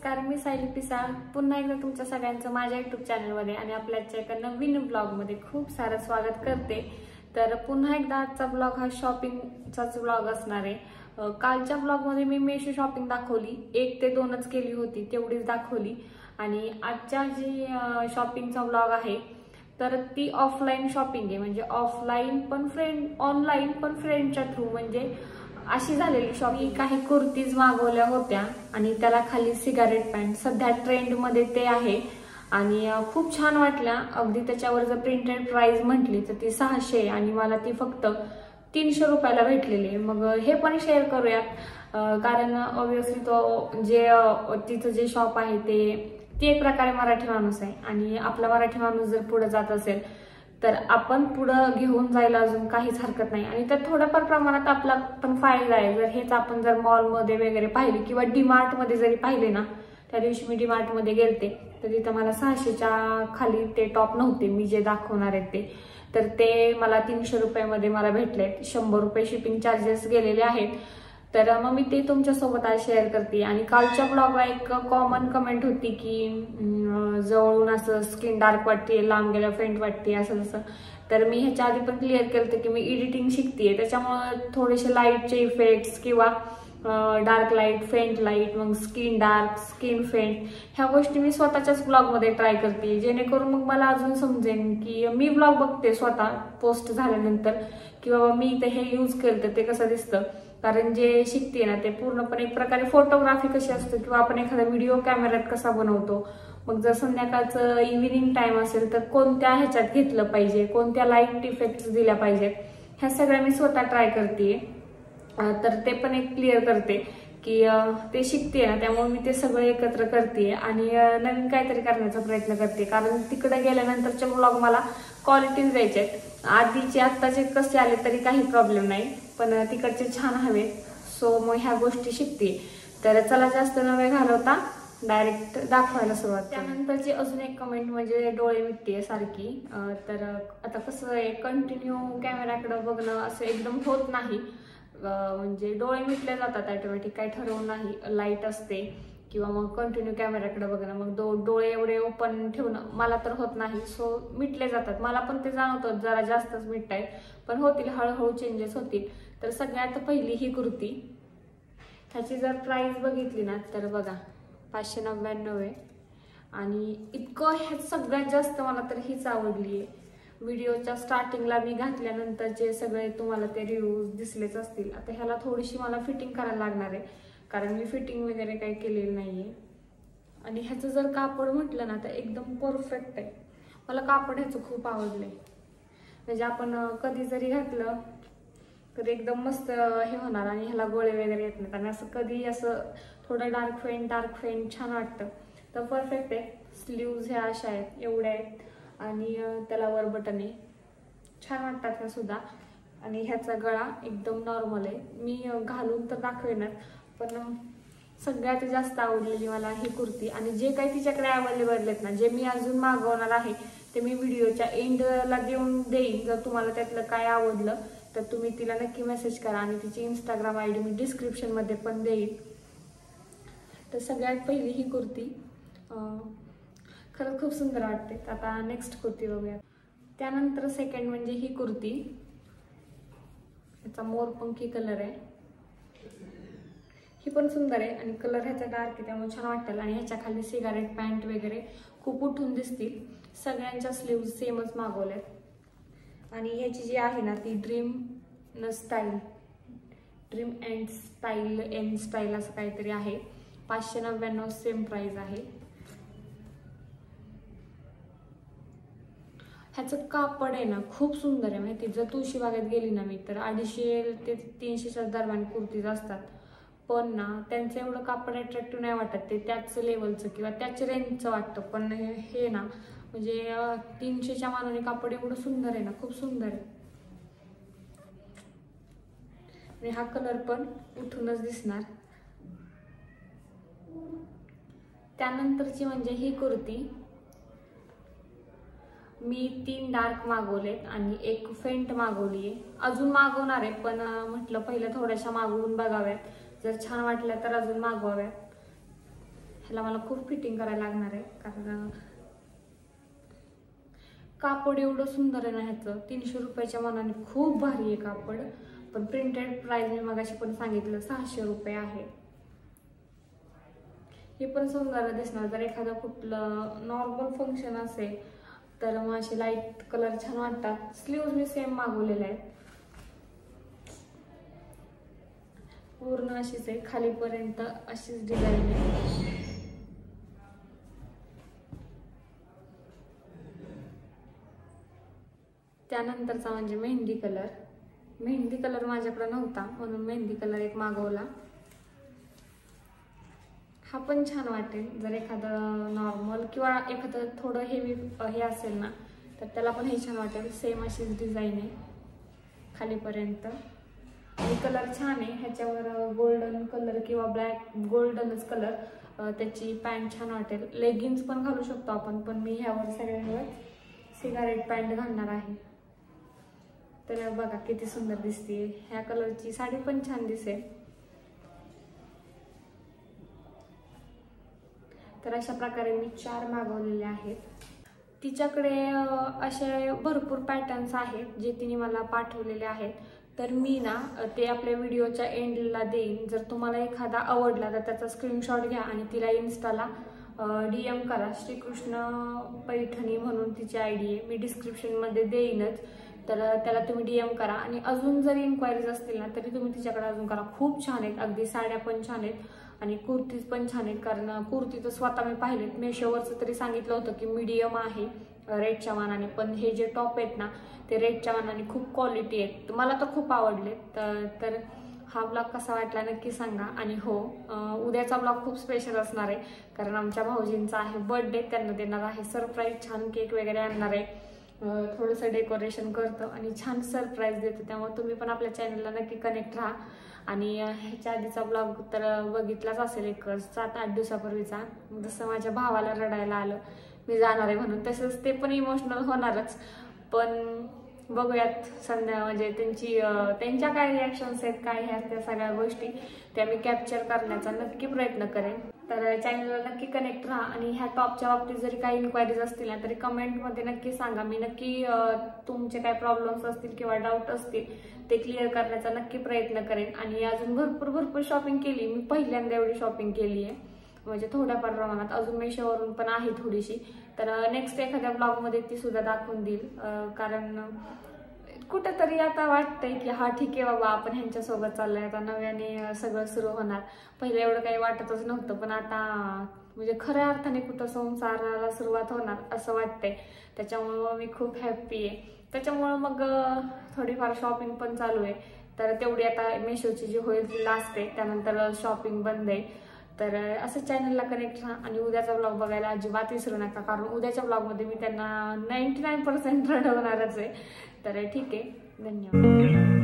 नमस्कार, मी सायली पिसाळ पुन्हा एकदा तुमच्या सगळ्यांचं माझ्या YouTube चॅनलमध्ये आणि आपल्याच्या एका नवीन ब्लॉगमध्ये खूप सारं स्वागत करते। तर पुन्हा एकदा आजचा ब्लॉग हा शॉपिंगचाच ब्लॉग असणार आहे। कालच्या ब्लॉगमध्ये मी मेशो शॉपिंग दाखवली, 1 ते 2च केली होती, तेवढीच दाखवली। आणि आजच्या जी शॉपिंगचा ब्लॉग आहे तर ती ऑफलाईन शॉपिंग आहे, म्हणजे ऑफलाईन पण फ्रेंड, ऑनलाईन पण फ्रेंडच्या थ्रू, म्हणजे अशी झालेली शॉपिंग। काही कुर्तीज मागवल्या होत्या आणि त्याला खाली सिगारेट पॅन्ट, सध्या ट्रेंड मध्ये ते आहे आणि खूप छान वाटल्या। अगदी त्याच्यावर जर प्रिंटेड प्राइस म्हटली तर ती 600 आणि मला ती फक्त 300 रुपयाला भेटलेली। मग हे पण शेअर करूयात, कारण ऑब्विसली तो जे तिचं जे शॉप आहे ते एक प्रकारे मराठी माणूस आहे आणि आपला मराठी माणूस जर पुढे जात असेल तर आपण पुढे घेऊन जायला अजून काहीच हरकत नाही। आणि त्यात थोड्याफार प्रमाणात आपला पण फायदा आहे। जर हेच आपण जर मॉल मध्ये वगैरे पाहिले किंवा डीमार्ट मध्ये जरी पाहिले ना, त्या दिवशी मी डीमार्ट मध्ये गेलते तर तिथं मला 600च्या खाली ते टॉप नव्हते, मी जे दाखवणार आहे ते, तर ते मला 300 रुपयामध्ये मला भेटले। 100 रुपये शिपिंग चार्जेस गेलेले आहेत। तर मग मी ते तुमच्यासोबत आज शेअर करते। आणि कालच्या ब्लॉगला एक कॉमन कमेंट होती की जवळून असं स्किन डार्क वाटते, लांब गेल्या फेंट वाटते, असं तसं। तर मी ह्याच्या आधी पण क्लिअर केलं की मी एडिटिंग शिकतेय, त्याच्यामुळे थोडेसे लाईटचे इफेक्ट्स किंवा डार्क लाईट, फेंट लाईट, मग स्किन डार्क, स्किन फेंट, ह्या गोष्टी मी स्वतःच्याच ब्लॉगमध्ये ट्राय करते, जेणेकरून मग मला अजून समजेन की मी ब्लॉग बघते स्वतः पोस्ट झाल्यानंतर की बाबा मी इथे हे यूज केलं तर ते कसं दिसतं। कारण जे शिकते ना ते पूर्णपणे एक प्रकारे फोटोग्राफी कशी असते किंवा आपण एखादा व्हिडिओ कॅमेऱ्यात कसा बनवतो, मग जर संध्याकाळचं इव्हिनिंग टाइम असेल तर कोणत्या ह्याच्यात घेतलं पाहिजे, कोणत्या लाईट इफेक्ट्स दिल्या पाहिजेत, ह्या सगळ्या मी स्वतः ट्राय करते। तर ते पण एक क्लिअर करते की ते शिकते ना, त्यामुळे मी ते सगळं एकत्र करते आणि नवीन काहीतरी करण्याचा प्रयत्न करते। कारण तिकडे गेल्यानंतरचे ब्लॉग मला क्वालिटीज द्यायचे आहेत, आधीचे आत्ताचे कसे आले तरी काही प्रॉब्लेम नाही, पण तिकडचे छान हवे। सो मग ह्या गोष्टी शिकते। तर चला जास्त न वेळ घालवता डायरेक्ट दाखवायला सुरुवात। त्यानंतरची अजून एक कमेंट म्हणजे डोळे मिटते सारखी। तर आता कसं आहे, कंटिन्यू कॅमेराकडे बघणं असं एकदम होत नाही, म्हणजे डोळे मिटले जातात ऑटोमॅटिक, काही ठरवून नाही, लाईट असते किंवा मग कंटिन्यू कॅमेराकडे बघणं, मग डोळे एवढे ओपन ठेवणं मला तर होत नाही। सो मिटले जातात, मला पण ते जाणवतं जरा जास्तच मिटतायत, पण होतील, हळूहळू चेंजेस होतील। तर सगळ्यात पहिली ही कुर्ती, ह्याची जर प्राइस बघितली ना तर बघा 599 आहे आणि इतकं ह्यात सगळ्यात जास्त मला तर हीच आवडली आहे। व्हिडिओच्या स्टार्टिंगला मी घातल्यानंतर जे सगळे तुम्हाला ते रिव्ह्यूज दिसलेच असतील। आता ह्याला थोडीशी मला फिटिंग करायला लागणार आहे, कारण मी फिटिंग वगैरे काही केलेलं नाहीये। आणि ह्याचं जर कापड म्हटलं ना तर एकदम परफेक्ट आहे, मला कापड ह्याचं खूप आवडलंय। म्हणजे आपण कधी जरी घातलं तर एकदम मस्त हे होणार आणि ह्याला गोळे वगैरे येत नाहीत आणि असं कधी असं थोडं डार्क फेंट छान वाटतं। तर परफेक्ट आहे। स्लीव्ज ह्या अशा आहेत, एवढ्या आहेत आणि त्याला वर बटन आहे, छान वाटतात ह्या सुद्धा। आणि ह्याचा गळा एकदम नॉर्मल आहे, मी घालून तर दाखवेनच, पण सगळ्यात जास्त आवडलेली मला ही कुर्ती। आणि जे काही तिच्याकडे अवेलेबल आहेत ना, जे मी अजून मागवणार आहे ते मी व्हिडिओच्या एंडला देईन। जर तुम्हाला त्यातलं काय आवडलं तर तुम्ही तिला नक्की मेसेज करा आणि तिची इंस्टाग्राम ID मी डिस्क्रिप्शन मध्ये पण देईन। तर सगळ्यात पहिली ही कुर्ती खरंच खूप सुंदर वाटते। आता नेक्स्ट कुर्ती बघूया। त्यानंतर सेकंड म्हणजे ही कुर्ती, याचा मोरपंखी कलर आहे, ही पण सुंदर आहे आणि कलर ह्याचा डार्क आहे त्यामुळे छान वाटेल। आणि ह्याच्या खाली सिगारेट पॅन्ट वगैरे खूप उठून दिसतील। सगळ्यांच्या स्लीव्ज सेमच मागवल्यात आणि ह्याची जी आहे ना ती ड्रीम अँड स्टाईल असं काहीतरी आहे। 599 सेम प्राइस आहे। ह्याचं कापड आहे ना खूप सुंदर आहे, माहिती, जर तुळशीबागेत गेली ना मी तर 250 ते 300च्या दरम्यान कुर्तीज असतात, पण ना त्यांचं एवढं कापड अट्रॅक्टिव्ह नाही वाटत, ते त्याच लेवलचं किंवा त्याच रेंजचं वाटतं। पण हे ना म्हणजे 300च्या मानाने कापड एवढं सुंदर आहे ना, खूप सुंदर आहे। आणि हा कलर पण उठूनच दिसणार। त्यानंतरची म्हणजे ही कुर्ती, मी 3 डार्क मागवलेत आणि एक फेंट मागवली आहे, अजून मागवणार आहे, पण म्हटलं पहिलं थोड्याशा मागवून बघाव्यात, जर छान वाटल्या तर अजून मागवाव्यात। ह्याला मला खूप फिटिंग करायला लागणार आहे, कारण कापड एवढं सुंदर आहे ना ह्याचं. 300 रुपयाच्या मानाने खूप भारी आहे कापड. पण प्रिंटेड प्राइस मी मगाशी पण सांगितलं 600 रुपये आहे. हे पण सुंदर दिसणार. जर एखादं कुठलं नॉर्मल फंक्शन असेल तर मग असे लाईट कलर छान वाटतात. स्लीव्ज मी सेम मागवलेले आहेत. पूर्ण अशीच आहे, खालीपर्यंत अशीच डिझाईन आहे. त्यानंतरचा म्हणजे मेहंदी कलर. मेहंदी कलर माझ्याकडे नव्हता म्हणून मेहंदी कलर एक मागवला. हा पण छान वाटेल जर एखादं नॉर्मल किंवा एखादं थोडं हेवी हे असेल ना तर त्याला पण हे छान वाटेल. सेम अशीच डिझाईन आहे खालीपर्यंत. आणि कलर छान आहे. ह्याच्यावर गोल्डन कलर किंवा ब्लॅक गोल्डनच कलर. त्याची पॅन्ट छान वाटेल. लेगिन्स पण घालू शकतो आपण, पण मी ह्यावर सगळ्यावर सिगारेट पॅन्ट घालणार आहे. तर बघा किती सुंदर दिसते. ह्या कलरची साडी पण छान दिसेल. तर अशा प्रकारे मी 4 मागवलेले आहेत. तिच्याकडे असे भरपूर पॅटर्न्स आहेत जे तिने मला पाठवलेले आहेत. तर मी ना ते आपल्या व्हिडिओच्या एंडला देईन. जर तुम्हाला एखादा आवडला तर त्याचा स्क्रीनशॉट घ्या आणि तिला इन्स्टाला DM करा. श्रीकृष्ण पैठणी म्हणून तिची ID आहे. मी डिस्क्रिप्शनमध्ये देईनच. तर त्याला तुम्ही DM करा. आणि अजून जरी इन्क्वायरीज असतील ना तरी तुम्ही तिच्याकडे अजून करा. खूप छान आहेत. अगदी साड्या पण छान आहेत आणि कुर्तीज पण छान आहेत. कारण कुर्ती तर स्वतः मी पाहिलेत. मेशोवरचं तरी सांगितलं होतं की मीडियम आहे रेटच्या मानाने, पण हे जे टॉप आहेत ना ते रेटच्या मानाने खूप क्वालिटी आहेत. मला तर खूप आवडले. तर हा ब्लॉग कसा वाटला नक्की सांगा. आणि हो, उद्याचा ब्लॉग खूप स्पेशल असणार आहे कारण आमच्या भाऊजींचा आहे बर्थडे. त्यांना देणार आहे सरप्राईज. छान केक वगैरे आणणार आहे. थोडंसं डेकोरेशन करतो आणि छान सरप्राईज देतो. त्यामुळे तुम्ही पण आपल्या चॅनलला नक्की कनेक्ट राहा. आणि ह्याच्या आधीचा ब्लॉग तर बघितलाच असेल एक 7-8 दिवसापूर्वीचा. जसं माझ्या भावाला रडायला आलं मी जाणार आहे म्हणून, तसंच ते पण इमोशनल होणारच. पण बघूयात म्हणजे त्यांच्या काय रिॲक्शन्स आहेत, काय ह्या त्या सगळ्या गोष्टी त्या मी कॅप्चर करण्याचा नक्की प्रयत्न करेन. तर चॅनलला नक्की कनेक्ट राहा. आणि ह्या टॉपच्या बाबतीत जरी काही इन्क्वायरीज असतील ना तरी कमेंटमध्ये नक्की सांगा. मी नक्की तुमचे काय प्रॉब्लेम्स असतील किंवा डाऊट असतील ते क्लिअर करण्याचा नक्की प्रयत्न करेन. आणि अजून भरपूर शॉपिंग केली. मी पहिल्यांदा एवढी शॉपिंग केली आहे, म्हणजे थोड्याफार प्रमाणात. अजून मेशोवरून पण आहे थोडीशी. तर नेक्स्ट एखाद्या ब्लॉगमध्ये ती सुद्धा दाखवून देईल. कारण कुठेतरी आता वाटतंय की हा ठीक आहे बाबा, आपण ह्यांच्यासोबत चाललंय, आता नव्याने सगळं सुरू होणार. पहिलं एवढं काही वाटतच नव्हतं, पण आता म्हणजे खऱ्या अर्थाने कुठं संसाराला सुरुवात होणार असं वाटतंय. त्याच्यामुळं मी खूप हॅप्पी आहे. त्याच्यामुळं मग थोडीफार शॉपिंग पण चालू आहे. तर तेवढी आता मेशोची जी होईल ती लास्ट आहे, त्यानंतर शॉपिंग बंद आहे. तर असं चॅनलला कनेक्ट राहा. आणि उद्याचा ब्लॉग बघायला अजिबात विसरू नका, कारण उद्याच्या ब्लॉगमध्ये मी त्यांना 99% रडवणारच आहे. तर ठीक आहे, धन्यवाद.